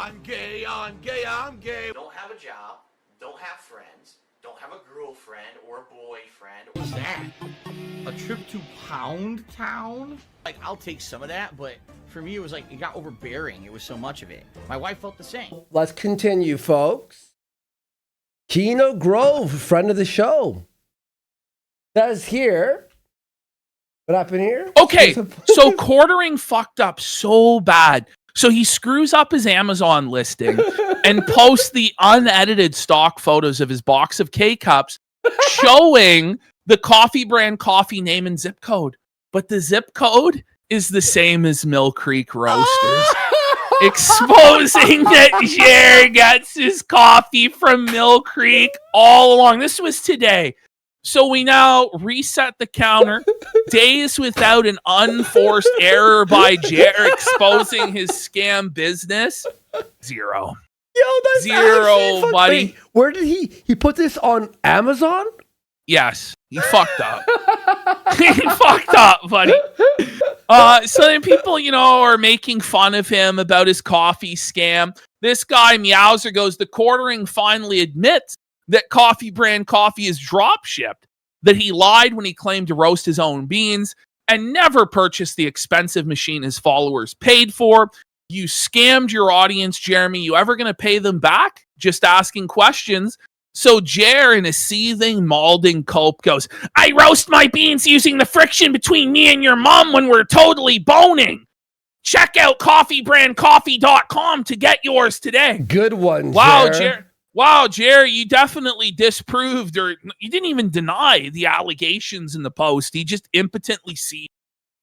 I'm gay, I'm gay, I'm gay. Don't have a job, don't have friends, don't have a girlfriend or a boyfriend. What's that? A trip to Pound Town? Like, I'll take some of that, but for me, it was like, it got overbearing. It was so much of it. My wife felt the same. Let's continue, folks. Kino Grove, friend of the show, says here. What happened here? Okay, so Quartering fucked up so bad. So he screws up his Amazon listing and posts the unedited stock photos of his box of K-Cups showing the coffee brand coffee name and zip code. But the zip code is the same as Mill Creek Roasters. Exposing that Jer gets his coffee from Mill Creek all along. This was today. So we now reset the counter. Days without an unforced error by Jer exposing his scam business. 0. Yo, that's 0, buddy. Wait, where did he put this on Amazon? Yes, he fucked up. He fucked up, buddy. So then people, are making fun of him about his coffee scam. This guy, Meowser, goes, the Quartering finally admits that coffee brand coffee is drop shipped, that he lied when he claimed to roast his own beans and never purchased the expensive machine his followers paid for. You scammed your audience, Jeremy. You ever going to pay them back? Just asking questions. So Jer, in a seething, malding cope, goes, I roast my beans using the friction between me and your mom when we're totally boning. Check out coffeebrandcoffee.com to get yours today. Good one, Wow, Jer. Wow, Jer, you definitely disproved, or you didn't even deny the allegations in the post. He just impotently seemed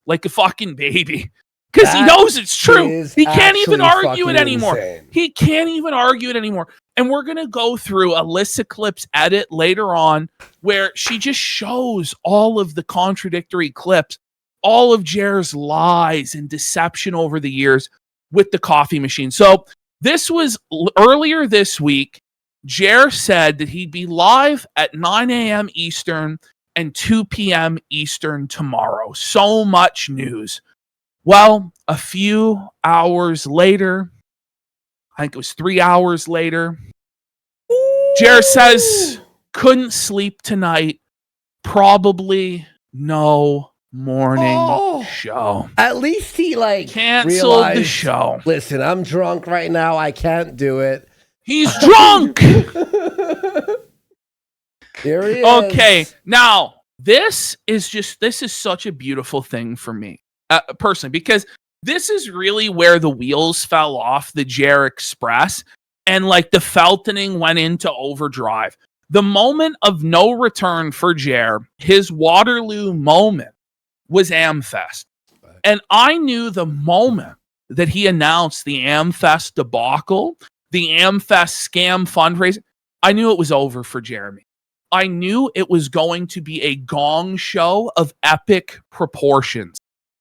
like a fucking baby. Because he knows it's true. He can't even argue it anymore. Insane. He can't even argue it anymore. And we're going to go through Alyssa Clip's edit later on where she just shows all of the contradictory clips, all of Jer's lies and deception over the years with the coffee machine. So this was earlier this week. Jer said that he'd be live at 9 a.m. Eastern and 2 p.m. Eastern tomorrow. So much news. Well, a few hours later, I think it was 3 hours later, Jer says, couldn't sleep tonight. Probably no morning show. At least he canceled realized, the show. Listen, I'm drunk right now. I can't do it. He's drunk. There he is. Okay, now this is such a beautiful thing for me. Personally, because this is really where the wheels fell off the Jer Express and the Feltoning went into overdrive. The moment of no return for Jer, his Waterloo moment, was AmFest. And I knew the moment that he announced the AmFest debacle, the AmFest scam fundraiser, I knew it was over for Jeremy. I knew it was going to be a gong show of epic proportions.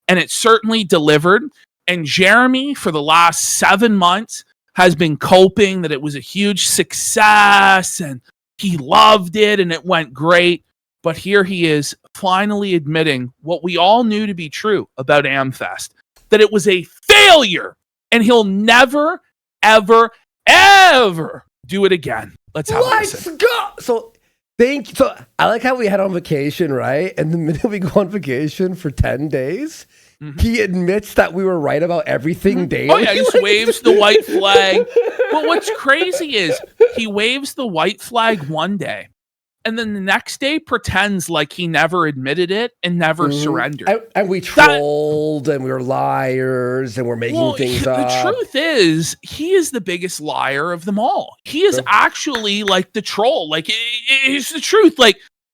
And it certainly delivered. And Jeremy, for the last 7 months, has been coping that it was a huge success and he loved it and it went great. But here he is finally admitting what we all knew to be true about AmFest, that it was a failure and he'll never, ever, ever do it again. Let's have a listen. Go! So I like how we had on vacation, right? And the minute we go on vacation for 10 days, he admits that we were right about everything daily. Oh, yeah, he just waves the white flag. But what's crazy is he waves the white flag one day, and then the next day pretends like he never admitted it and never surrendered. And we trolled, and we were liars, and we're making things up. The truth is, he is the biggest liar of them all. He is actually the troll. It's the truth.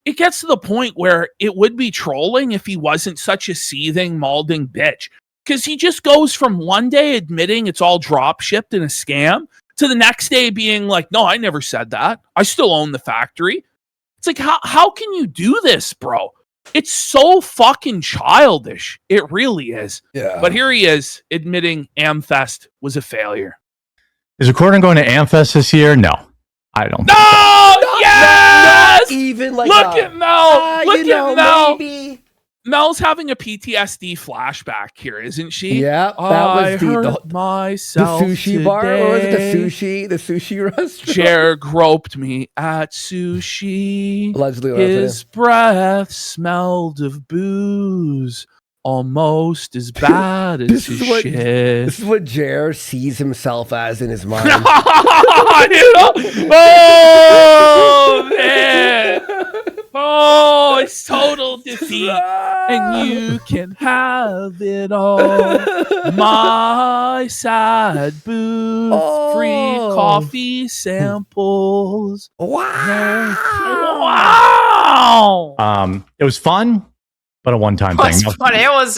It gets to the point where it would be trolling if he wasn't such a seething, malding bitch. Because he just goes from one day admitting it's all drop shipped in a scam to the next day being like, no, I never said that. I still own the factory. It's how can you do this, bro? It's so fucking childish. It really is. Yeah. But here he is admitting AmFest was a failure. Is Quartering going to AmFest this year? No, I don't. No! Yes! Not even Look at Mel. Look at Mel. Maybe. Mel's having a PTSD flashback here, isn't she? Yeah, that I was hurt the myself sushi bar, or was it today. the sushi restaurant? Jer groped me at sushi. Allegedly, what happened? His breath smelled of booze, almost as bad as This his is what shit. this is what Jer sees himself as in his mind. Oh man! Oh, it's total defeat, and you can have it all. My sad booth, free coffee samples. Wow! Wow! It was fun, but a one-time thing. It was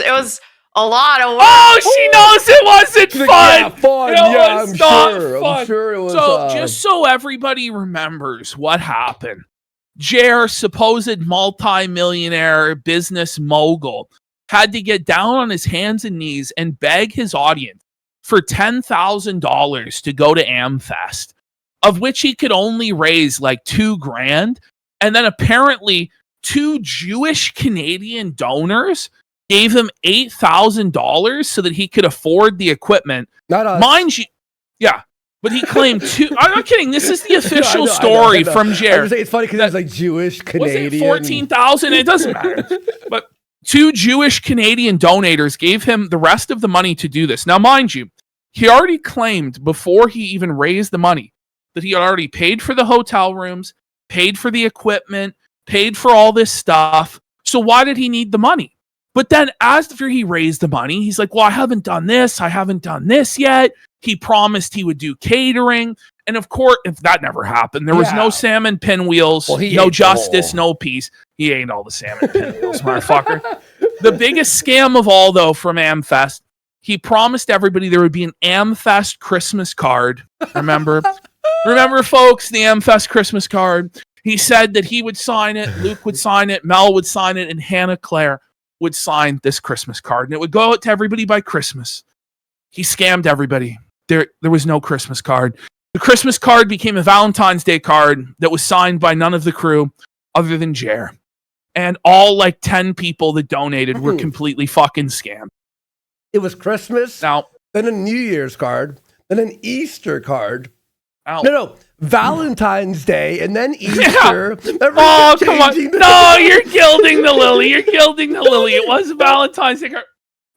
a lot of work. Oh, she knows it wasn't She's like, fun. yeah, fun. It Yeah, was I'm not sure. fun. I'm sure it was. So, just so everybody remembers what happened, Jer, supposed multi-millionaire business mogul, had to get down on his hands and knees and beg his audience for $10,000 to go to AmFest, of which he could only raise like $2,000. And then apparently 2 Jewish Canadian donors gave him $8,000 so that he could afford the equipment. Not us. Mind you, yeah. But he claimed I'm not kidding. This is the official I know. story from Jer. It's funny because it's like Jewish Canadian. Was it 14,000? It doesn't matter. But 2 Jewish Canadian donators gave him the rest of the money to do this. Now, mind you, he already claimed before he even raised the money that he had already paid for the hotel rooms, paid for the equipment, paid for all this stuff. So why did he need the money? But then after he raised the money, he's like, well, I haven't done this yet. He promised he would do catering. And of course, if that never happened, there was no salmon pinwheels, no justice, no peace. He ate all the salmon pinwheels, motherfucker. The biggest scam of all, though, from AmFest, he promised everybody there would be an AmFest Christmas card. Remember? Remember, folks, the AmFest Christmas card. He said that he would sign it, Luke would sign it, Mel would sign it, and Hannah Claire would sign this Christmas card. And it would go out to everybody by Christmas. He scammed everybody. There was no Christmas card. The Christmas card became a Valentine's Day card that was signed by none of the crew other than Jer. And all like 10 people that donated were completely fucking scammed. It was Christmas, Now, then a New Year's card, then an Easter card. ow. No, Valentine's Day, and then Easter. Oh, come on. No, you're gilding the lily. You're gilding the lily. It was a Valentine's Day card.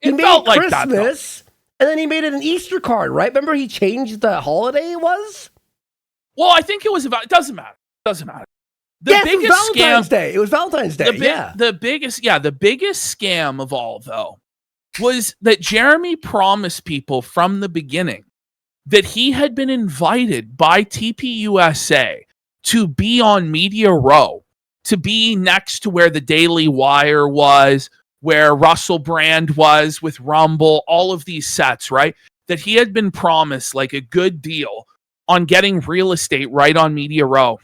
It felt like that, though. Christmas, and then he made it an Easter card, right? Remember he changed the holiday it was? Well, I think it was about. It doesn't matter. The Yes, biggest it was Valentine's scam. Day. It was Valentine's Day. The biggest scam of all, though, was that Jeremy promised people from the beginning that he had been invited by TPUSA to be on Media Row, to be next to where the Daily Wire was, where Russell Brand was with Rumble, all of these sets, right? That he had been promised like a good deal on getting real estate right on Media Row.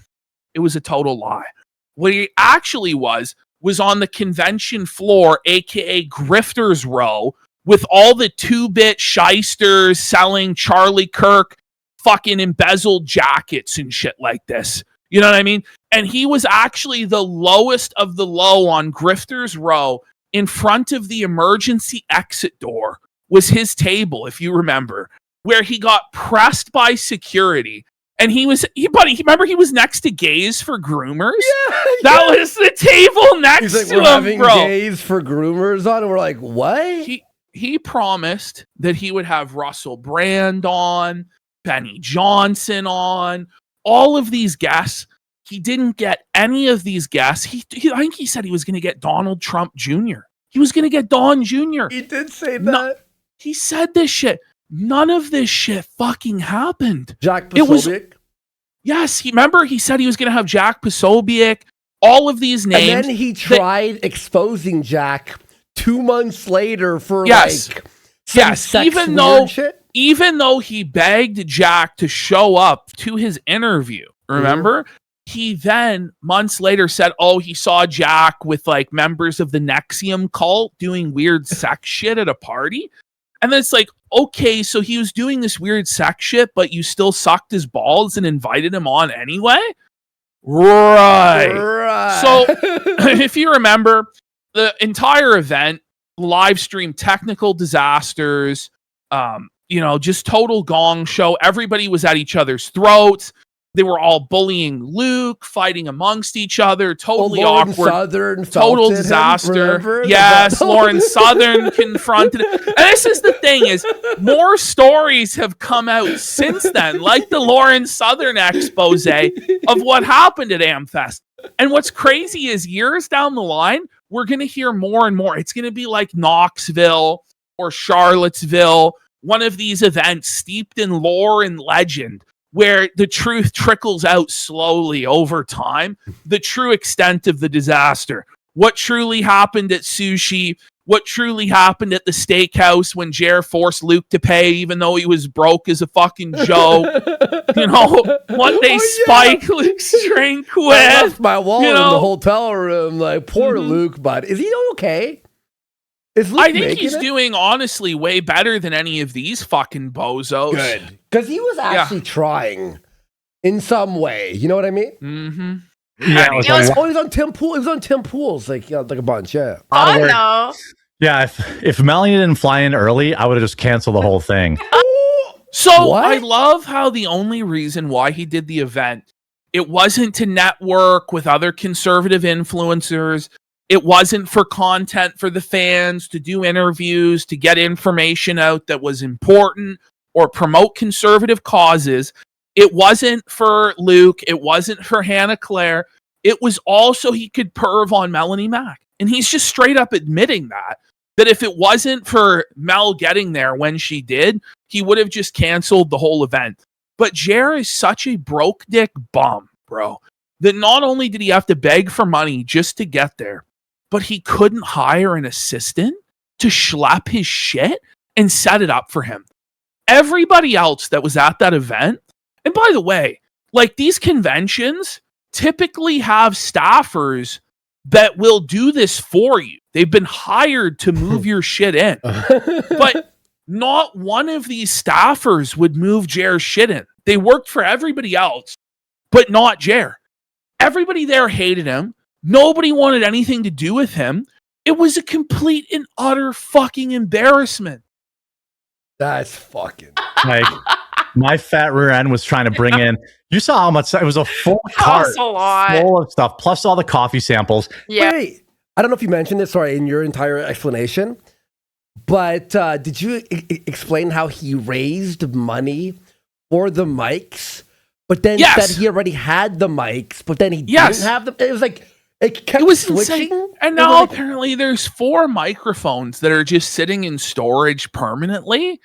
It was a total lie. What he actually was on the convention floor, aka Grifters Row, with all the 2-bit shysters selling Charlie Kirk fucking embezzled jackets and shit like this. You know what I mean? And he was actually the lowest of the low on Grifters Row. In front of the emergency exit door was his table, if you remember, where he got pressed by security. And remember he was next to Gays for Groomers? Yeah, that was the table next He's like, to we're him, having bro. Gays for Groomers on, and we're like, what? He promised that he would have Russell Brand on, Benny Johnson on, all of these guests. He didn't get any of these guests. I think he said he was going to get Donald Trump Jr. He was going to get Don Jr. He did say that. He said this shit. None of this shit fucking happened. Jack It was- Posobiec. Yes, he said he was going to have Jack Posobiec, all of these names. And then he tried exposing Jack 2 months later for Yes. like some sex weird shit. Even though he begged Jack to show up to his interview, remember? He then, months later, said, he saw Jack with like members of the Nexium cult doing weird sex shit at a party. And then it's like, okay, so he was doing this weird sex shit, but you still sucked his balls and invited him on anyway? Right. So, if you remember, the entire event, live stream technical disasters, just total gong show. Everybody was at each other's throats. They were all bullying Luke, fighting amongst each other, totally Lauren awkward. Southern Total felted him, disaster. remember? Yes, Lauren Southern confronted it. And this is the thing is, more stories have come out since then, like the Lauren Southern expose of what happened at AmFest. And what's crazy is years down the line, we're going to hear more and more. It's going to be like Knoxville or Charlottesville, one of these events steeped in lore and legend, where the truth trickles out slowly over time, the true extent of the disaster. What truly happened at Sushi, what truly happened at the steakhouse when Jer forced Luke to pay even though he was broke as a fucking joke. One day Spike Luke's drink I quit. left my wallet in the hotel room. Like, poor Luke, but is he okay? Is Luke I think making he's it? doing, honestly, way better than any of these fucking bozos. Good. Because he was actually trying in some way. You know what I mean? Mm-hmm. Yeah, it was Oh, he was on Tim Pool. He was on Tim Pool's like a bunch. Yeah. Fun though. yeah. If Melanie didn't fly in early, I would have just canceled the whole thing. So What? I love how the only reason why he did the event, it wasn't to network with other conservative influencers. It wasn't for content for the fans, to do interviews, to get information out that was important or promote conservative causes. It wasn't for Luke. It wasn't for Hannah Claire. It was also he could perv on Melanie Mack. And he's just straight up admitting that if it wasn't for Mel getting there when she did, he would have just canceled the whole event. But Jer is such a broke dick bum, bro, that not only did he have to beg for money just to get there, but he couldn't hire an assistant to schlep his shit and set it up for him. Everybody else that was at that event, and by the way, like these conventions typically have staffers that will do this for you. They've been hired to move your shit in. But not one of these staffers would move Jer's shit in. They worked for everybody else, but not Jer. Everybody there hated him. Nobody wanted anything to do with him. It was a complete and utter fucking embarrassment. That's fucking. Like, my fat rear end was trying to bring in. You saw how much it was, a full cart That's a lot. full of stuff, plus all the coffee samples. Yeah. Wait, I don't know if you mentioned this, sorry, in your entire explanation, but did you explain how he raised money for the mics, but then Yes. said he already had the mics, but then he Yes. didn't have them? It was like, it kept It was switching. insane. And It was now like- apparently there's 4 microphones that are just sitting in storage permanently.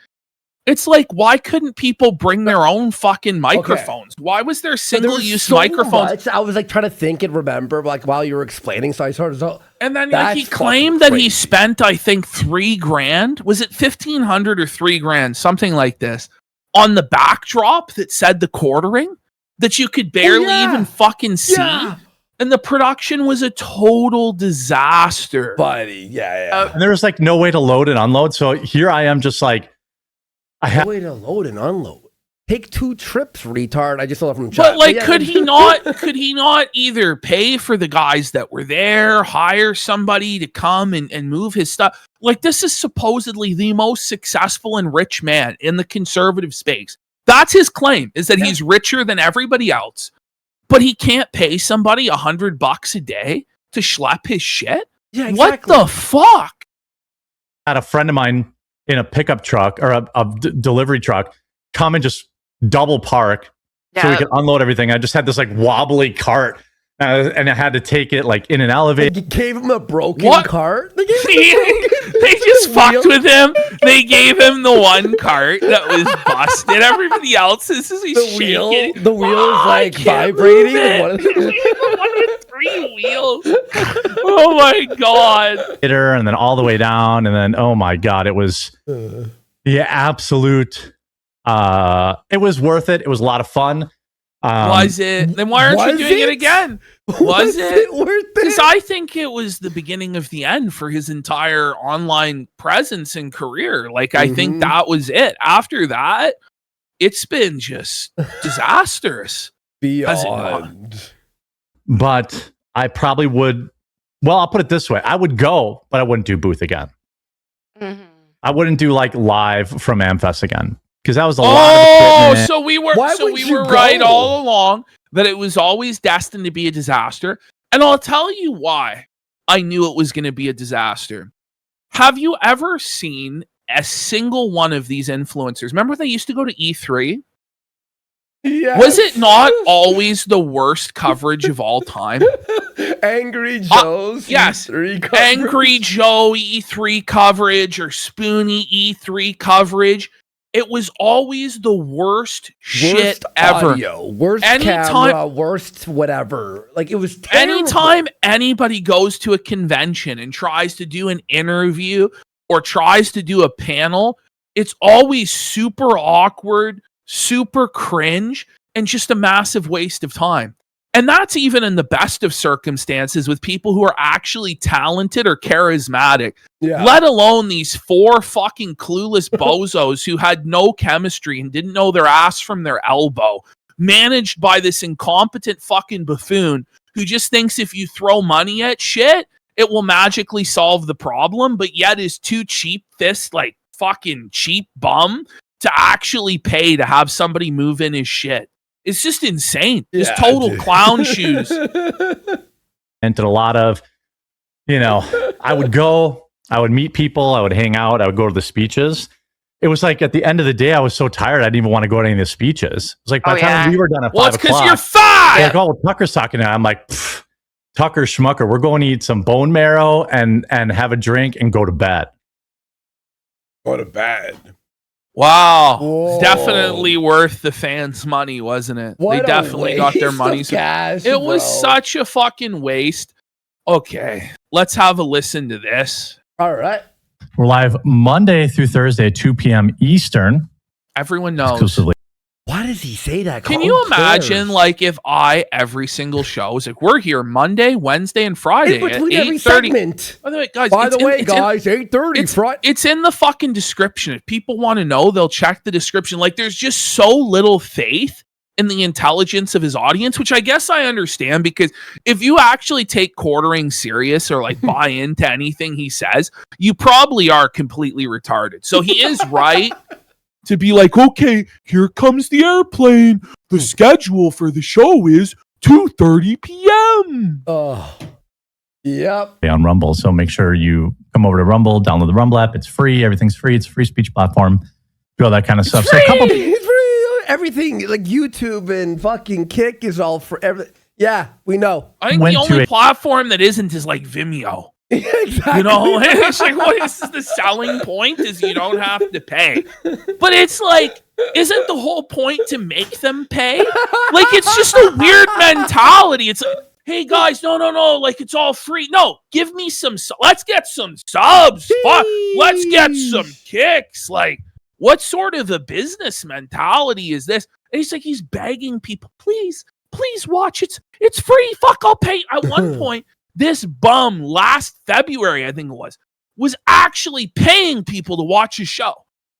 It's like, why couldn't people bring their own fucking microphones? Why was there But there was single-use so microphones? much, I was like trying to think and remember, like while you were explaining, so I sort of. And then That's he fucking claimed that he crazy. spent, I think, $3,000. Was it 1,500 or $3,000? Something like this. On the backdrop that said TheQuartering, that you could barely yeah. even fucking see. Yeah. And the production was a total disaster. Buddy, yeah. And there was like no way to load and unload. So here I am just like, I No have way to load and unload. Take 2 trips, retard. I just saw that from chat. But like, yeah. could he not either pay for the guys that were there, hire somebody to come and move his stuff? Like, this is supposedly the most successful and rich man in the conservative space. That's his claim, is that he's richer than everybody else, but he can't pay somebody $100 a day to schlep his shit? Yeah, exactly. What the fuck? had a friend of mine in a pickup truck or a delivery truck come and just double park so we could unload everything. I just had this like wobbly cart and I had to take it like in an elevator. You gave him a broken What? cart? They just fucked with him. They gave him the one cart that was busted. Everybody else is he's shaking. The wheel is I like can't vibrating. move it. One with 3 wheels. Oh my god. And then all the way down. And then, oh my God, it was the absolute, it was worth it. It was a lot of fun. Was it? Then why aren't you was doing it it? again? Was it? worth Because it? I think it was the beginning of the end for his entire online presence and career. Like, I think that was it. After that, it's been just disastrous. Beyond. But I probably would Well, I'll put it this way: I would go, but I wouldn't do booth again. Mhm. I wouldn't do like live from AmFest again because that was a lot of equipment. So we were Why would you right go? all along that it was always destined to be a disaster. And I'll tell you why I knew it was going to be a disaster. Have you ever seen a single one of these influencers? Remember they used to go to E3? Yes. Was it not always the worst coverage of all time? Angry Joe's yes. E3 coverage. Angry Joe E3 coverage or Spoonie E3 coverage. It was always the worst shit ever. Audio, worst Anytime- camera, worst whatever. Like, it was terrible. Anytime anybody goes to a convention and tries to do an interview or tries to do a panel, it's always super awkward, super cringe, and just a massive waste of time. And that's even in the best of circumstances with people who are actually talented or charismatic, Yeah. let alone these 4 fucking clueless bozos who had no chemistry and didn't know their ass from their elbow, managed by this incompetent fucking buffoon who just thinks if you throw money at shit, it will magically solve the problem, but yet is too cheap fist, like fucking cheap bum, to actually pay to have somebody move in his shit. It's just insane. Just total dude. clown shoes. And a lot of, I would go, I would meet people, I would hang out, I would go to the speeches. It was like at the end of the day, I was so tired, I didn't even want to go to any of the speeches. It was like by the time we were done at 5 Well, it's because o'clock, you're fat. they're like, oh, well, Tucker's talking now. I'm like, Tucker Schmucker, we're going to eat some bone marrow and have a drink and go to bed. Go to bed. Wow. Whoa. It's definitely worth the fans' money, wasn't it? What They a definitely got their waste money's of cash, It was bro. such a fucking waste. Okay, let's have a listen to this. All right. We're live Monday through Thursday at 2 p.m. Eastern. Everyone knows. Exclusively. Why does he say that? Can Who you imagine, cares? like, if every single show was like, we're here Monday, Wednesday, and Friday in at between every 8:30. segment? By the way, guys, By it's the way, it's in- guys, 8:30 Friday. It's in the fucking description. If people want to know, they'll check the description. Like, there's just so little faith in the intelligence of his audience, which I guess I understand, because if you actually take Quartering serious or like buy into anything he says, you probably are completely retarded. So he is right to be like, okay, here comes the airplane. The schedule for the show is 2:30 p.m. Oh, yep. On Rumble. So make sure you come over to Rumble, download the Rumble app. It's free. Everything's free. It's a free speech platform. Do all that kind of stuff. So a couple It's free. Everything like YouTube and fucking Kick is all for everything. Yeah, we know. I think Went the to only a- platform that isn't is like Vimeo. Exactly. You know, it's like, what is the selling point is you don't have to pay. But it's like, isn't the whole point to make them pay? Like, it's just a weird mentality. It's like, hey guys, no, like it's all free. No, give me some, let's get some subs. Fuck, let's get some kicks. Like, what sort of a business mentality is this? And he's like, he's begging people, please watch. It's free. Fuck, I'll pay. At one point, this bum last February, I think it was actually paying people to watch his show.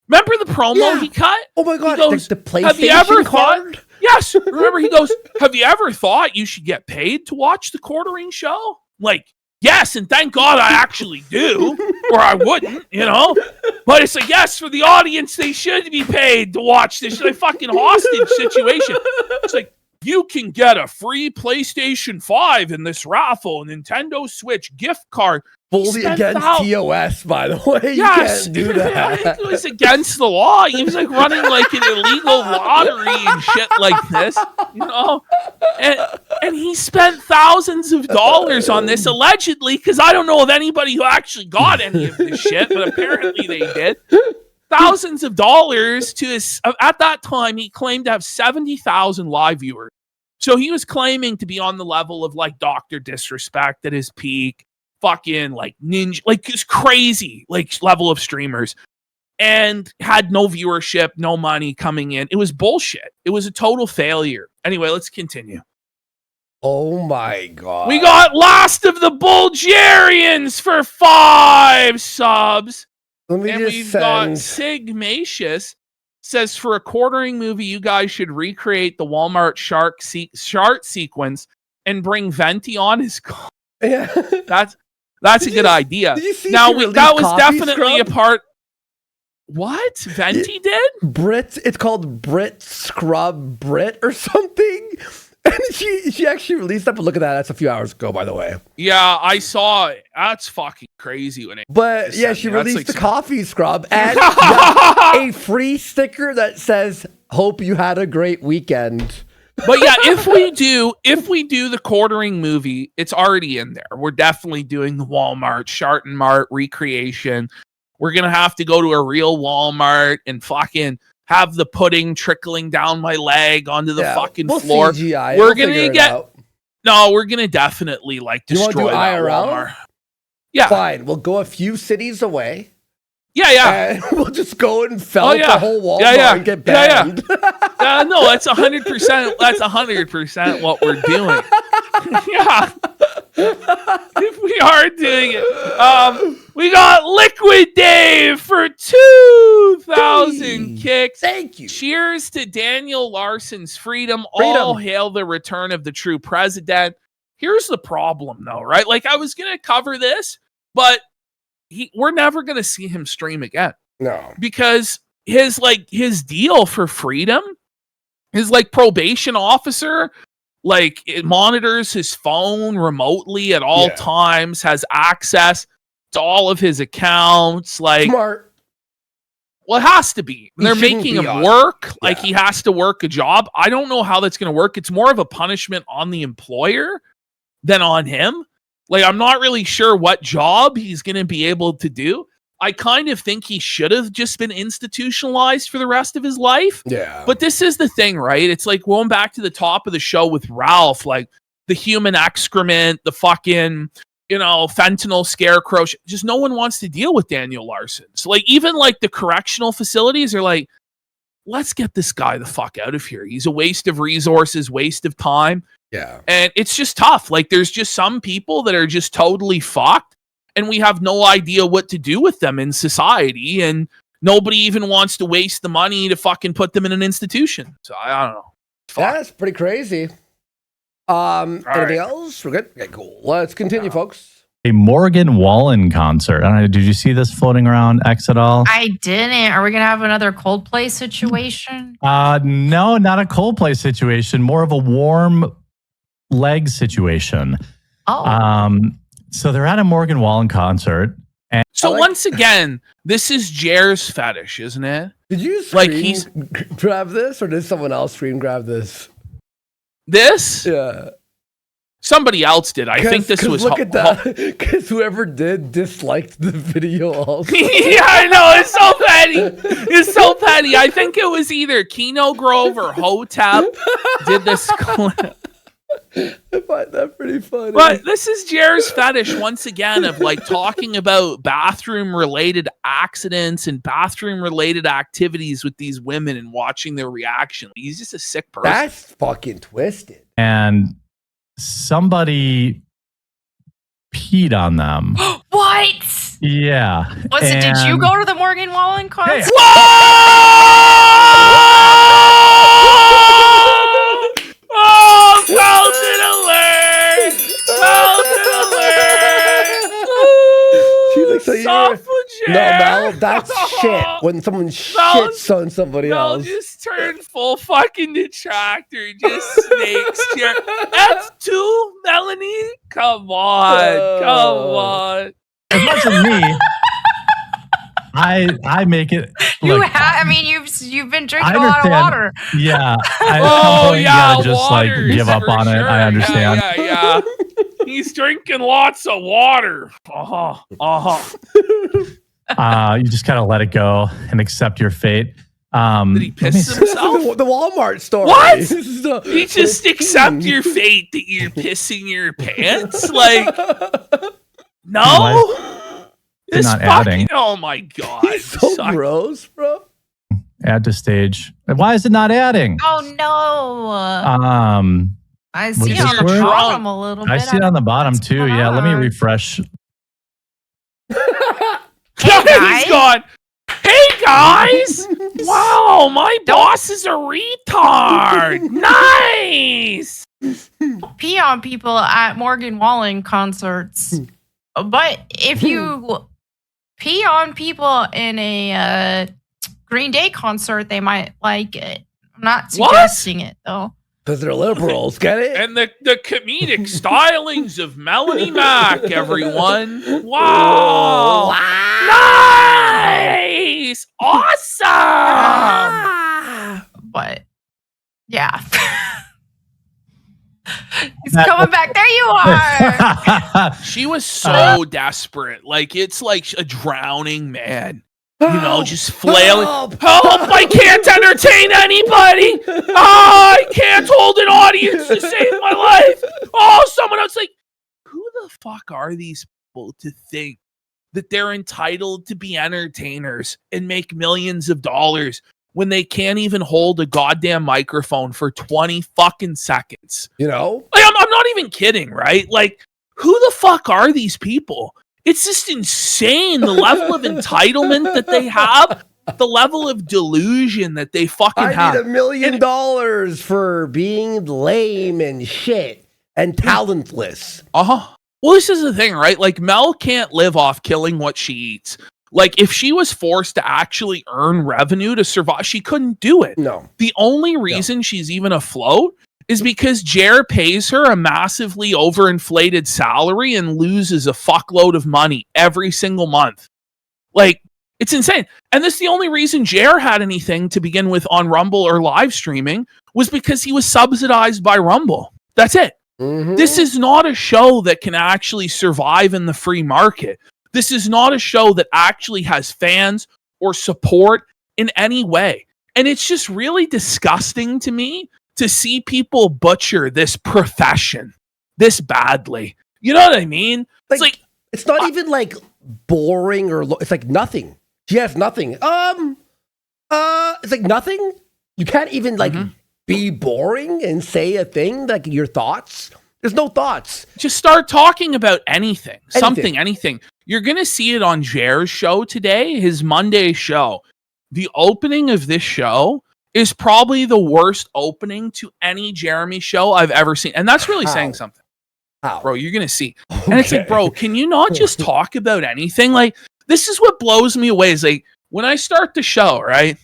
Remember the promo he cut? Oh my god, He goes, the PlayStation have you ever card? thought? Yes. Remember, he goes, have you ever thought you should get paid to watch the Quartering show? Like, yes, and thank God I actually do, or I wouldn't, you know? But it's like, yes, for the audience, they should be paid to watch this. Like, fucking hostage situation. It's like, you can get a free PlayStation 5 in this raffle, a Nintendo Switch gift card. Fully against TOS, by the way. You can't do I think that. it was against the law. He was like running like an illegal lottery and shit like this, you know? And he spent thousands of dollars on this, allegedly, because I don't know of anybody who actually got any of this shit, but apparently they did. Thousands of dollars to his, at that time, he claimed to have 70,000 live viewers. So he was claiming to be on the level of like Dr. Disrespect at his peak, fucking like Ninja, like it's crazy, like level of streamers, and had no viewership, no money coming in. It was bullshit. It was a total failure. Anyway, let's continue. Oh my god. We got Last of the Bulgarians for 5 subs. Let me And just we've got send. Sigmatius says, for a Quartering movie, you guys should recreate the Walmart shark sequence and bring Venti on as Yeah. That's a good idea. Did you see Now she released that was coffee definitely scrub? a part. What Venti did? Brit, it's called Brit Scrub Brit or something. And she actually released that. But look at that. That's a few hours ago, by the way. Yeah, I saw it. That's fucking crazy when it. But yeah, sent she me. That's released like the some- coffee scrub and got a free sticker that says, "Hope you had a great weekend." But yeah, if we do the quartering movie, it's already in there. We're definitely doing the Walmart, Sharton Mart recreation. We're gonna have to go to a real Walmart and fucking have the pudding trickling down my leg onto the fucking we'll floor. CGI. We're We'll gonna figure it get out. no. We're gonna definitely like You wanna do destroy that IRL? Walmart. Yeah, Fine. We'll go a few cities away. yeah. And we'll just go and fell yeah. the whole Walmart Yeah. and get Yeah, banned. No, that's 100%. That's 100% what we're doing. Yeah, if we are doing it, we got Liquid Dave for 2,000 kicks. Thank you. Cheers to Daniel Larson's freedom. All hail the return of the true president. Here's the problem, though, right? Like I was gonna cover this, but we're never gonna see him stream again. No. Because his deal for freedom, his like probation officer, like it monitors his phone remotely at all times, has access to all of his accounts. Like, Smart. well, it has to be. They're shouldn't making be him on. work. Like he has to work a job. I don't know how that's going to work. It's more of a punishment on the employer than on him. Like, I'm not really sure what job he's going to be able to do. I kind of think he should have just been institutionalized for the rest of his life. Yeah. But this is the thing, right? It's like going back to the top of the show with Ralph, like the human excrement, the fucking, fentanyl scarecrow. Just no one wants to deal with Daniel Larson. So like even like the correctional facilities are like, let's get this guy the fuck out of here. He's a waste of resources, waste of time. Yeah. And it's just tough. Like there's just some people that are just totally fucked and we have no idea what to do with them in society. And nobody even wants to waste the money to fucking put them in an institution. So I don't know. Fuck. That's pretty crazy. Anything else? We're good? Okay, cool. Let's continue, folks. A Morgan Wallen concert. I don't know, did you see this floating around X at all? I didn't. Are we gonna have another Coldplay situation? No, not a Coldplay situation. More of a warm leg situation. Oh. So they're at a Morgan Wallen concert. And So once again, this is Jer's fetish, isn't it? Did you grab this, or did someone else screen grab this? This? Yeah. Somebody else did. I think this was. Look at that. Because whoever did disliked the video also. Yeah, I know. It's so petty. It's so petty. I think it was either Kino Grove or Hotep did this clip. I find that pretty funny. But this is Jer's fetish once again of like talking about bathroom related accidents and bathroom related activities with these women and watching their reaction. He's just a sick person. That's fucking twisted. And somebody peed on them. What? Yeah. Did you go to the Morgan Wallen concert? Oh, Felton alert! Felton alert! She looks like Sophomore. No, Mel, that's shit. When someone shits on somebody Mel else. just turned full fucking detractor. Just snakes. That's two, Melanie. Come on. Come on. As much as me, I make it. Look, You've been drinking a lot of water. Yeah. Oh, you yeah. gotta just water, give up on it. sure. I understand. Yeah. He's drinking lots of water. You just gotta let it go and accept your fate. Did he piss himself? The Walmart story. What? This is You just accept your fate that you're pissing your pants? Like, no? It's not adding. Oh my God. He's so gross, bro. Add to stage. Why is it not adding? Oh no. I see Would it this on the work? bottom a little bit. I see it on the bottom too. Yeah, let me refresh. Hey, He's gone. Hey guys! Wow, my boss is a retard. Nice. pee on people at Morgan Wallen concerts. But if you pee on people in a Green Day concert, they might like it. I'm not suggesting it, though. Because they're liberals, get it? And the comedic stylings of Melanie Mack, everyone. Wow. Nice. Awesome. But, yeah. He's coming back. There you are. She was so desperate. Like, it's like a drowning man. You know, just flailing. Help! I can't entertain anybody! Oh, I can't hold an audience to save my life! Oh, someone else. Like, who the fuck are these people to think that they're entitled to be entertainers and make millions of dollars when they can't even hold a goddamn microphone for 20 fucking seconds? You know? Like, I'm not even kidding, right? Like, who the fuck are these people? It's just insane, the level of entitlement that they have, the level of delusion that they fucking have. I need $1 million for being lame and shit and talentless. Uh-huh. Well, this is the thing, right? Like, Mel can't live off killing what she eats. Like, if she was forced to actually earn revenue to survive, she couldn't do it. No. The only reason she's even afloat is because Jer pays her a massively overinflated salary and loses a fuckload of money every single month. Like, it's insane. And this is the only reason Jer had anything to begin with on Rumble or live streaming was because he was subsidized by Rumble. That's it. Mm-hmm. This is not a show that can actually survive in the free market. This is not a show that actually has fans or support in any way. And it's just really disgusting to me to see people butcher this profession this badly. You know what I mean? It's not even like boring or it's like nothing. She has nothing. It's like nothing. You can't even like be boring and say a thing, like your thoughts. There's no thoughts. Just start talking about anything. Anything. You're going to see it on Jer's show today, his Monday show. The opening of this show is probably the worst opening to any Jeremy show I've ever seen. And that's really saying something. How? Bro, you're going to see. Okay. And it's like, bro, can you not just talk about anything? Like, this is what blows me away is like, when I start the show, right?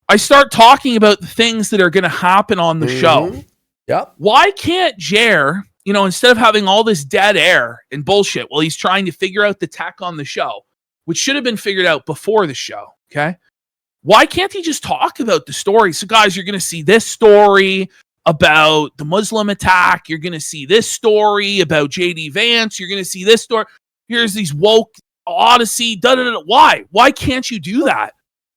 I start talking about the things that are going to happen on the show. Yep. Why can't Jer, you know, instead of having all this dead air and bullshit while he's trying to figure out the tech on the show, which should have been figured out before the show, okay? Why can't he just talk about the story? So, guys, you're going to see this story about the Muslim attack. You're going to see this story about JD Vance. You're going to see this story. Here's these woke Odyssey. Why? Why can't you do that?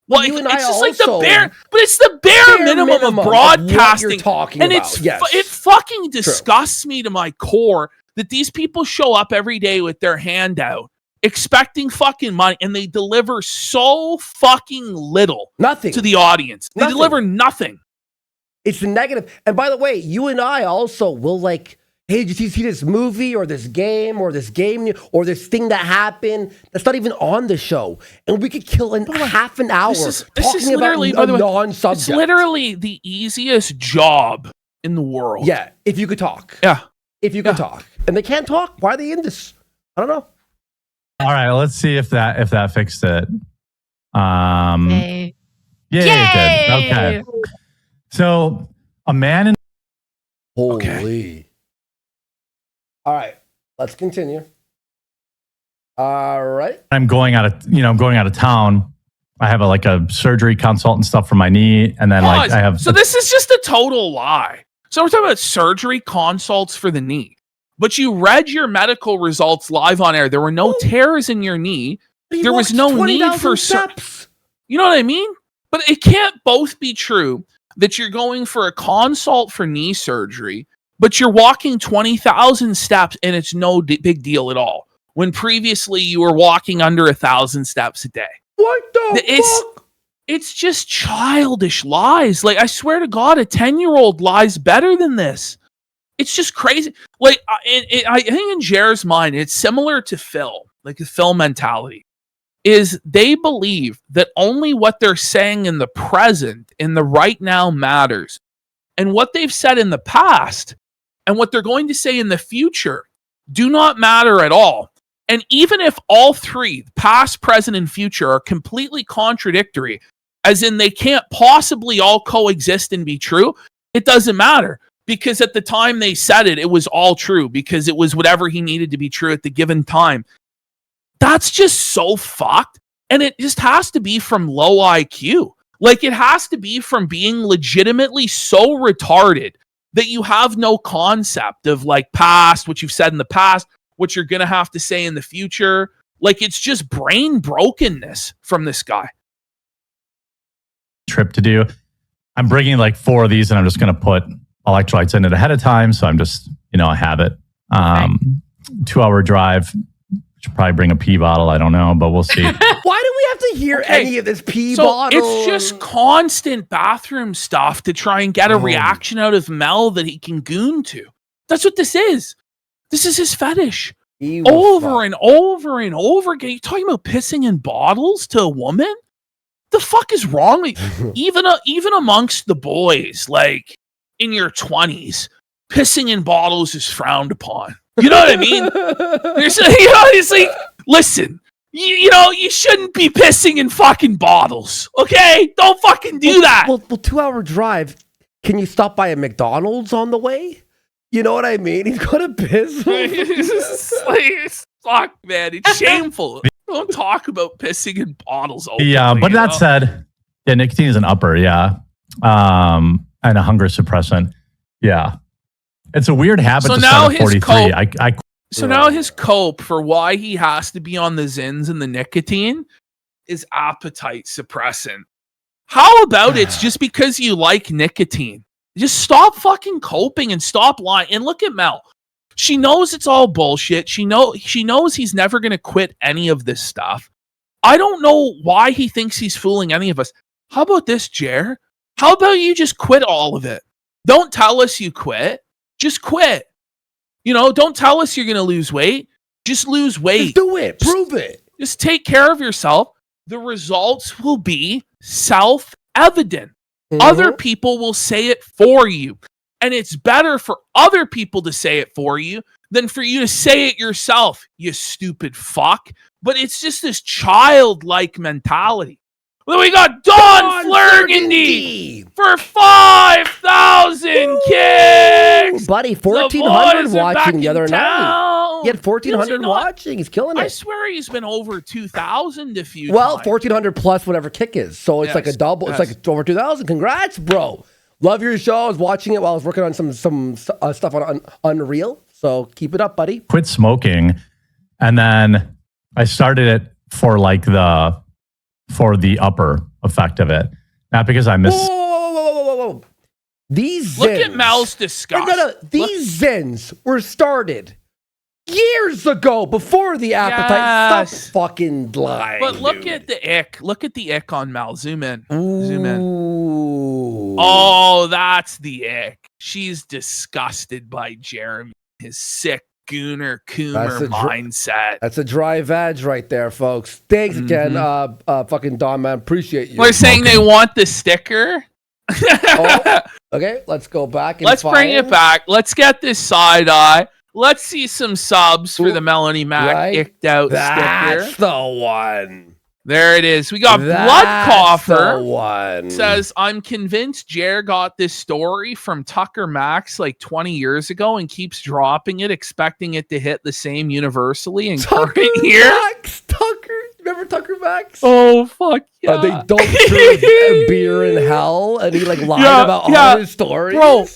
Well, it's just like the bare, but it's the bare minimum of broadcasting. And it fucking disgusts me to my core that these people show up every day with their hand out, expecting fucking money, and they deliver so fucking little to the audience. They deliver nothing. It's the negative. And by the way, you and I also will like, hey, did you see this movie or this game or this thing that happened that's not even on the show? And we could kill in half an hour talking about a non-subject. It's literally the easiest job in the world. Yeah, if you could talk. Yeah. If you could talk. And they can't talk. Why are they in this? I don't know. All right, let's see if that fixed it. Yay. Yeah, it did. Okay. So a man in Holy. All right, let's continue. All right. I'm going out of town. I have a surgery consult and stuff for my knee, and then I have. So this is just a total lie. So we're talking about surgery consults for the knee, but you read your medical results live on air. There were no tears in your knee. There was no need for steps. You know what I mean? But it can't both be true that you're going for a consult for knee surgery, but you're walking 20,000 steps and it's no big deal at all. When previously you were walking under 1,000 steps a day. What the fuck? It's just childish lies. Like, I swear to God, a 10-year-old lies better than this. It's just crazy. Like, I think in Jer's mind, it's similar to Phil, like the Phil mentality, is they believe that only what they're saying in the present, in the right now, matters. And what they've said in the past and what they're going to say in the future do not matter at all. And even if all three, past, present, and future, are completely contradictory, as in they can't possibly all coexist and be true, it doesn't matter. Because at the time they said it, it was all true, because it was whatever he needed to be true at the given time. That's just so fucked. And it just has to be from low IQ. Like, it has to be from being legitimately so retarded that you have no concept of, like, past, what you've said in the past, what you're going to have to say in the future. Like, it's just brain brokenness from this guy. Trip to do. I'm bringing like 4 of these and I'm just going to put electrolytes in it ahead of time. So I'm just, I have it. 2-hour drive. Should probably bring a pee bottle. I don't know, but we'll see. Why do we have to hear any of this pee bottle? It's just constant bathroom stuff to try and get a reaction out of Mel that he can goon to. That's what this is. This is his fetish. Over and over and over again. You're talking about pissing in bottles to a woman? The fuck is wrong with even amongst the boys, like in your 20s, pissing in bottles is frowned upon. You know what I mean? It's like, listen, you shouldn't be pissing in fucking bottles, okay? Don't fucking do that. Well, 2-hour drive. Can you stop by a McDonald's on the way? You know what I mean? He's gonna piss. Fuck, man, it's shameful. Don't talk about pissing in bottles. Openly, yeah, but that said, yeah, nicotine is an upper, yeah, and a hunger suppressant, yeah. It's a weird habit to start at 43. So now his cope for why he has to be on the Zins and the nicotine is appetite suppressant. How about it's just because you like nicotine? Just stop fucking coping and stop lying. And look at Mel. She knows it's all bullshit. She knows he's never going to quit any of this stuff. I don't know why he thinks he's fooling any of us. How about this, Jer? How about you just quit all of it? Don't tell us you quit. Just quit. Don't tell us you're going to lose weight. Just lose weight. Just do it. Prove it. Just take care of yourself. The results will be self-evident. Mm-hmm. Other people will say it for you. And it's better for other people to say it for you than for you to say it yourself, you stupid fuck. But it's just this childlike mentality. Then we got Don Flurgandy for 5,000 kicks. Buddy, 1,400 watching the other night. He had 1,400 watching. He's killing it. I swear he's been over 2,000 a few times. 1,400 plus whatever kick is. So it's like a double. Yes. It's like over 2,000. Congrats, bro. Love your show. I was watching it while I was working on some stuff on Unreal. So keep it up, buddy. Quit smoking. And then I started it for the upper effect of it. Not because I miss. Whoa. These Look Zins. At Mal's disgust. These Zins were started years ago before the appetite. Yes. Stop fucking lying. But look at the ick. Look at the ick on Mal. Zoom in. Zoom in. Ooh. Oh, that's the ick. She's disgusted by Jeremy. His sick gooner coomer mindset. That's a dry vag right there, folks. Thanks again, fucking Don, man. Appreciate you. We're saying they want the sticker. Okay, let's go back. Let's bring it back. Let's get this side eye. Let's see some subs for the Melanie Mac icked out sticker. That's the one. There it is. We got Blood Coffer. The one. Says, I'm convinced Jer got this story from Tucker Max like 20 years ago and keeps dropping it, expecting it to hit the same universally in current year. Tucker. Remember Tucker Max? Oh, fuck yeah. They don't drink beer in hell, and he like lied about all his stories. Bro,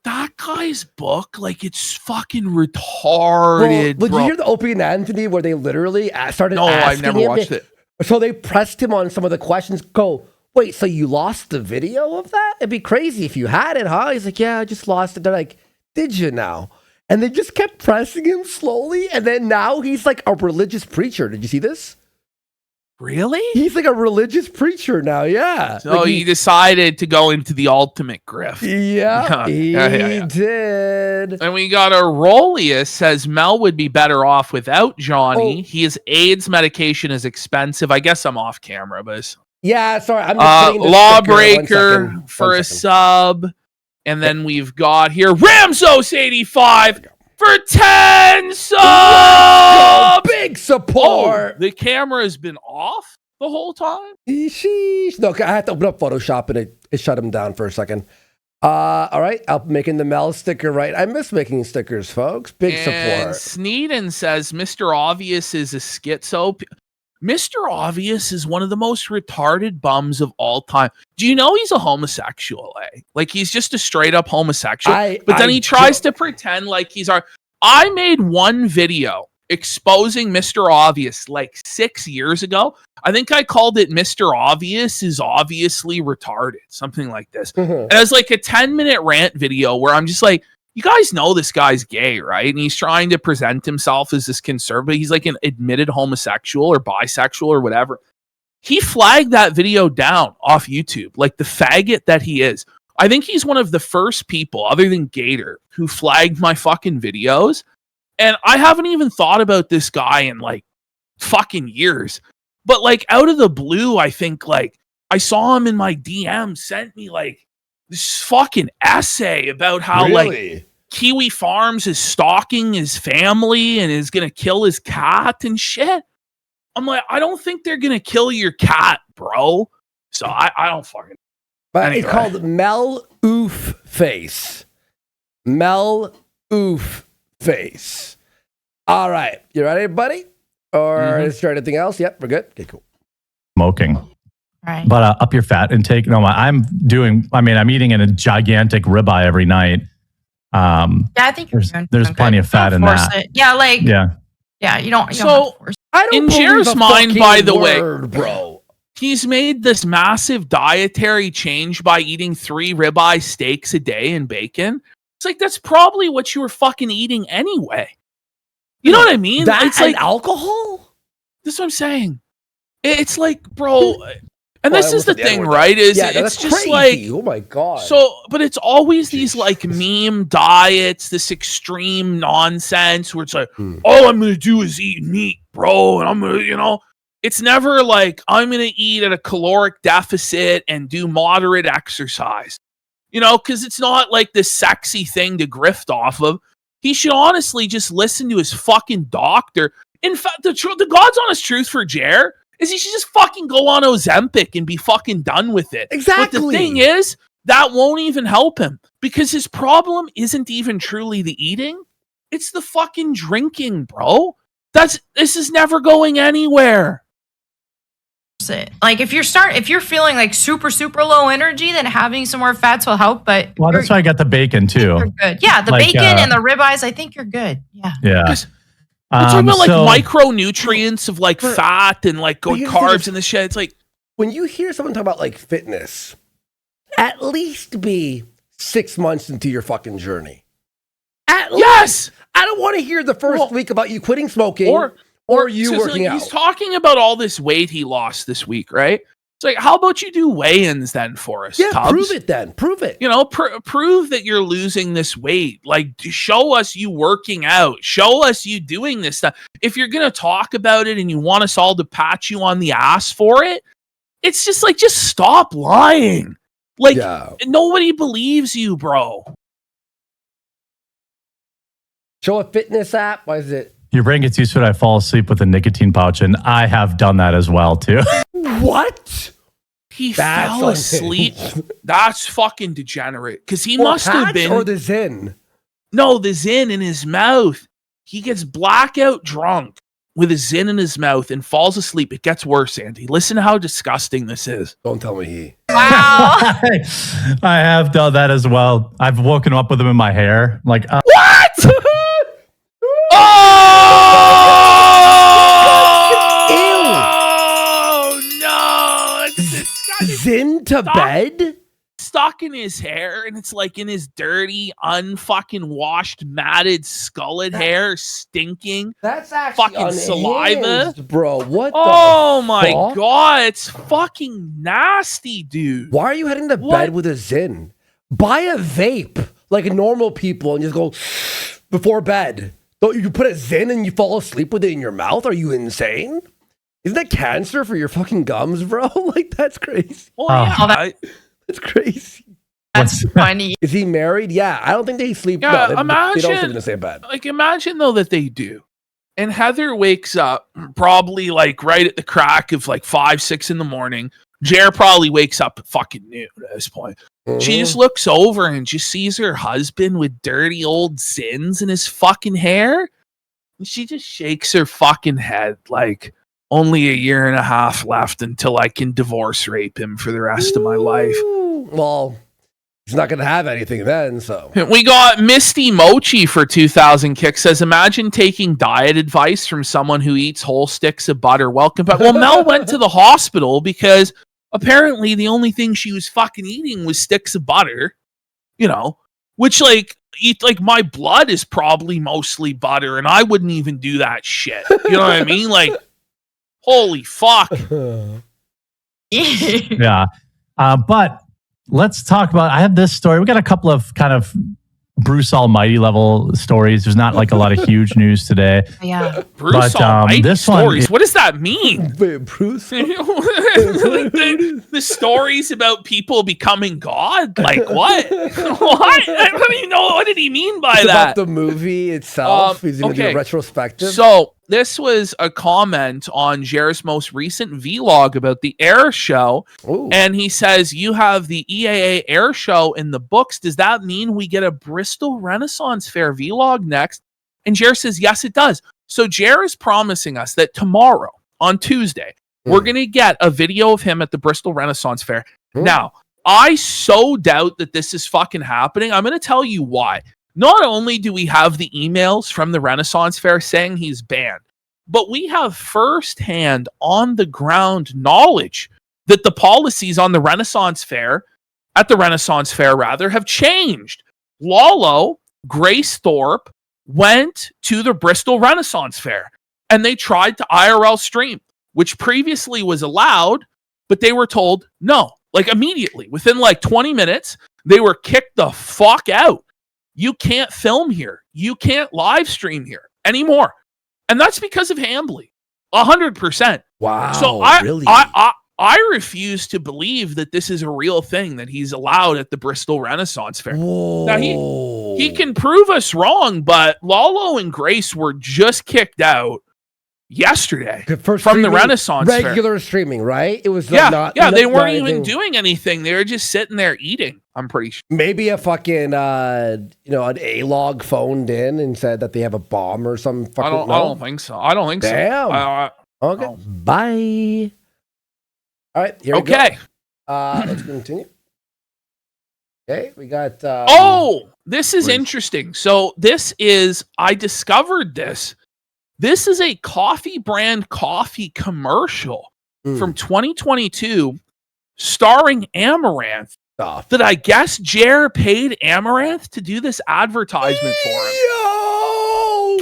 that guy's book, like, it's fucking retarded, Did you hear the Opie and Anthony where they literally started asking I've never watched it. So they pressed him on some of the questions. Go, wait, so you lost the video of that? It'd be crazy if you had it, huh? He's like, yeah, I just lost it. They're like, did you now? And they just kept pressing him slowly. And then now he's like a religious preacher. Did you see this? Really? He's like a religious preacher now, yeah. So like he decided to go into the ultimate grift. Yeah, he did. And we got Aurelius says Mel would be better off without Johnny. His AIDS medication is expensive. I guess I'm off camera, but yeah, sorry. I'm just Lawbreaker for a sub. And then we've got here Ramsos85 for 10 subs. Big support. Oh, the camera has been off the whole time. Sheesh. No, I had to open up Photoshop and it shut him down for a second. All right, I'm making the Mel sticker right. I miss making stickers, folks. Big support. Sneeden says Mr. Obvious is a schizo. Mr. Obvious is one of the most retarded bums of all time. Do you know he's a homosexual, eh? Like, he's just a straight up homosexual. But then he tries to pretend like he's our... I made one video exposing Mr. Obvious like 6 years ago. I think I called it Mr. Obvious is obviously retarded. Something like this. And it was like a 10-minute rant video where I'm just like, you guys know this guy's gay, right? And he's trying to present himself as this conservative. He's like an admitted homosexual or bisexual or whatever. He flagged that video down off YouTube, like the faggot that he is. I think he's one of the first people, other than Gator, who flagged my fucking videos. And I haven't even thought about this guy in like fucking years. But like out of the blue, I think like I saw him in my DM, sent me like this fucking essay about how like Kiwi Farms is stalking his family and is gonna kill his cat and shit. I'm like, I don't think they're gonna kill your cat, bro. So I don't fucking. But anyway. It's called Mel Oof Face. Mel Oof Face. All right, you ready, buddy? Or is there anything else? Yep, we're good. Okay, cool. Smoking. Right. But up your fat intake. No, I'm eating in a gigantic ribeye every night. Yeah, I think there's plenty of fat in that. It. Yeah, like yeah, you don't. So I don't in Jared's mind, by the way, bro, he's made this massive dietary change by eating 3 ribeye steaks a day and bacon. It's like that's probably what you were fucking eating anyway. You know what I mean? That it's like alcohol. That's what I'm saying. It's like, bro. And this is the thing, right? Is it's just crazy. like, oh my god. So, but it's always these like meme diets, this extreme nonsense where it's like, all I'm gonna do is eat meat, bro, and I'm gonna, it's never like I'm gonna eat at a caloric deficit and do moderate exercise, because it's not like this sexy thing to grift off of. He should honestly just listen to his fucking doctor. In fact, the God's honest truth for Jer is he should just fucking go on Ozempic and be fucking done with it. Exactly. But the thing is, that won't even help him because his problem isn't even truly the eating. It's the fucking drinking, bro. This is never going anywhere. Like if you're feeling like super low energy, then having some more fats will help. But that's why I got the bacon too. You're good. Yeah, the bacon and the ribeyes. I think you're good. Yeah. We're talking about like micronutrients of like fat and like carbs and the shit. It's like when you hear someone talk about like fitness, at least be 6 months into your fucking journey. Yes, I don't want to hear the first week about you quitting smoking or you working out. He's talking about all this weight he lost this week, right? It's like, how about you do weigh-ins then for us? Yeah, Tubbs? prove it then. Prove it. Prove that you're losing this weight. Like, show us you working out. Show us you doing this stuff. If you're going to talk about it and you want us all to pat you on the ass for it, it's just like, just stop lying. Like, nobody believes you, bro. Show a fitness app. Why is it? Your brain gets used to it. I fall asleep with a nicotine pouch, and I have done that as well, too. What? He fell asleep. That's fucking degenerate. Because he must have been. Or the Zyn? No, the Zyn in his mouth. He gets blackout drunk with a Zyn in his mouth and falls asleep. It gets worse, Andy. Listen to how disgusting this is. Don't tell me he. Wow. I have done that as well. I've woken up with them in my hair. Like, what? Zyn to bed? Stuck in his hair, and it's like in his dirty, unfucking washed, matted, sculled hair, stinking. That's actually fucking saliva, bro. What? Oh my god, it's fucking nasty, dude. Why are you heading to bed with a Zyn? Buy a vape like normal people and just go before bed. Don't you put a Zyn and you fall asleep with it in your mouth? Are you insane? Isn't that cancer for your fucking gums, bro? Like, that's crazy. Oh, yeah. That's crazy. That's funny. Is he married? Yeah, I don't think they sleep. Yeah, No, they don't imagine- sleep in the same bed. Like, imagine though that they do. And Heather wakes up probably like right at the crack of like 5, 6 in the morning. Jer probably wakes up at fucking noon at this point. She just looks over and just sees her husband with dirty old sins in his fucking hair. And she just shakes her fucking head like, only a year and a half left until I can divorce rape him for the rest of my life. Well, he's not going to have anything then, so. We got Misty Mochi for 2,000 kicks. Says, imagine taking diet advice from someone who eats whole sticks of butter. Welcome back. Well, Mel went to the hospital because apparently the only thing she was fucking eating was sticks of butter, you know, which like my blood is probably mostly butter and I wouldn't even do that shit. You know what I mean? Like, holy fuck. Yeah. But let's talk about, I have this story. We got a couple of kind of Bruce Almighty level stories. There's not like a lot of huge news today. Yeah. Bruce Almighty this one stories. is- What does that mean? Wait, Bruce? Like the stories about people becoming God? Like what? What? I don't even know. What did he mean by It's that? about the movie itself. He's going to do a retrospective. So this was a comment on Jer's most recent vlog about the air show. Ooh. And he says, you have the EAA air show in the books. Does that mean we get a Bristol Renaissance Fair vlog next? And Jer says, yes, it does. So Jer is promising us that tomorrow, on Tuesday, we're going to get a video of him at the Bristol Renaissance Fair. Now, I so doubt that this is fucking happening. I'm going to tell you why. Not only do we have the emails from the Renaissance Fair saying he's banned, but we have firsthand on the ground knowledge that the policies on the Renaissance Fair, at the Renaissance Fair rather, have changed. Lalo, Grace Thorpe went to the Bristol Renaissance Fair and they tried to IRL stream, which previously was allowed, but they were told no, like immediately within like 20 minutes, they were kicked the fuck out. You can't film here. You can't live stream here anymore. And that's because of Hambly. 100%. Wow. So really? I refuse to believe that this is a real thing that he's allowed at the Bristol Renaissance Fair. Whoa. Now he can prove us wrong, but Lalo and Grace were just kicked out yesterday For from the streaming, Renaissance Fair. regular streaming, right? It was Yeah, they weren't even anything. doing anything. They were just sitting there eating, I'm pretty sure. Maybe a fucking an A-log phoned in and said that they have a bomb or some fucking. I don't think so. I don't think Damn. so. Okay. Oh. Bye. All right. Here we Okay. go. Let's continue. Okay, we got. This is interesting. So I discovered this. This is a coffee brand coffee commercial from 2022 starring Amouranth stuff. that I guess Jer paid Amouranth to do this advertisement for him. Yo!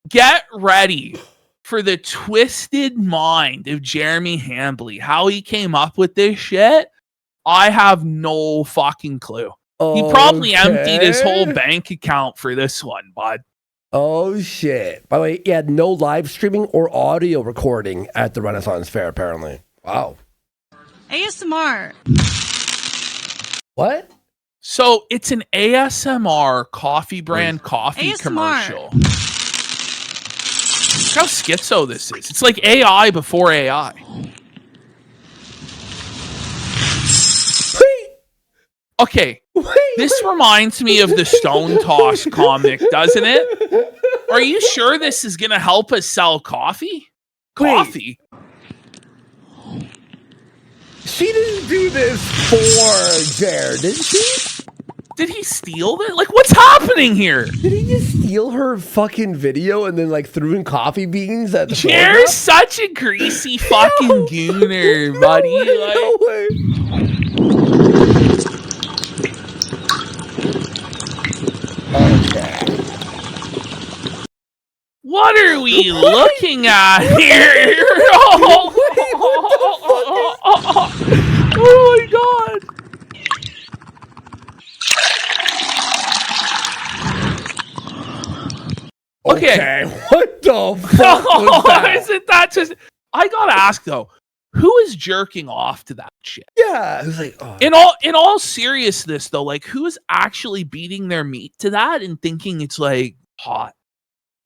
Get ready for the twisted mind of Jeremy Hambly. How he came up with this shit, I have no fucking clue. He probably emptied his whole bank account for this one, bud. Oh, shit. By the way, he had no live streaming or audio recording at the Renaissance Fair, apparently. Wow. ASMR. What? So it's an ASMR coffee brand coffee ASMR. commercial. Look how schizo this is. It's like AI before AI. Okay, this reminds me of the Stone Toss comic, doesn't it? Are you sure this is going to help us sell coffee? Coffee? She didn't do this for Jared, did she? Did he steal it? Like, what's happening here? Did he just steal her fucking video and then like threw in coffee beans at the Jared's such a greasy fucking gooner, buddy. No way. Okay. What are we looking at here? Oh my god. Okay. What the fuck was that? Isn't that just... I gotta ask though, who is jerking off to that shit? Yeah, who's like, oh. In all seriousness though, like who's actually beating their meat to that and thinking it's like hot?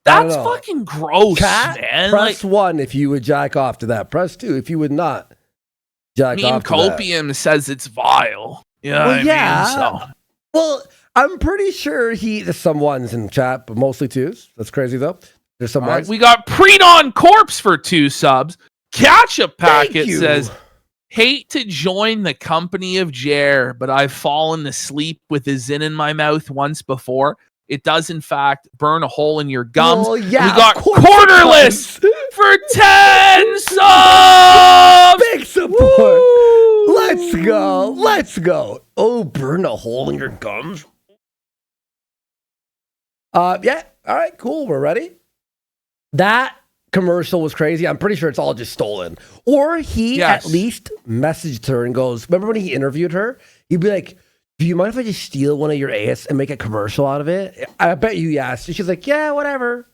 That's fucking gross, Cat, man. Press like, 1 if you would jack off to that. Press 2 if you would not jack Meme off to that. Copium says it's vile. Yeah, Well, yeah. I mean, so. Well, I'm pretty sure there's some ones in chat, but mostly 2s. That's crazy though. There's some All right, ones. we got Predon Corpse for 2 subs. Catch a Thank Packet you. says, hate to join the company of Jer, but I've fallen asleep with a zin in my mouth once before. It does, in fact, burn a hole in your gums. Well, yeah, we got of course it Quarterless does. for 10 subs! Big support. Woo! Let's go. Let's go. Oh, burn a hole in your gums. Yeah. All right, cool. We're ready. That commercial was crazy. I'm pretty sure it's all just stolen. Or he Yes. at least messaged her and goes, remember when he interviewed her? He'd be like, do you mind if I just steal one of your AS and make a commercial out of it? I bet you yes. And she's like, yeah, whatever.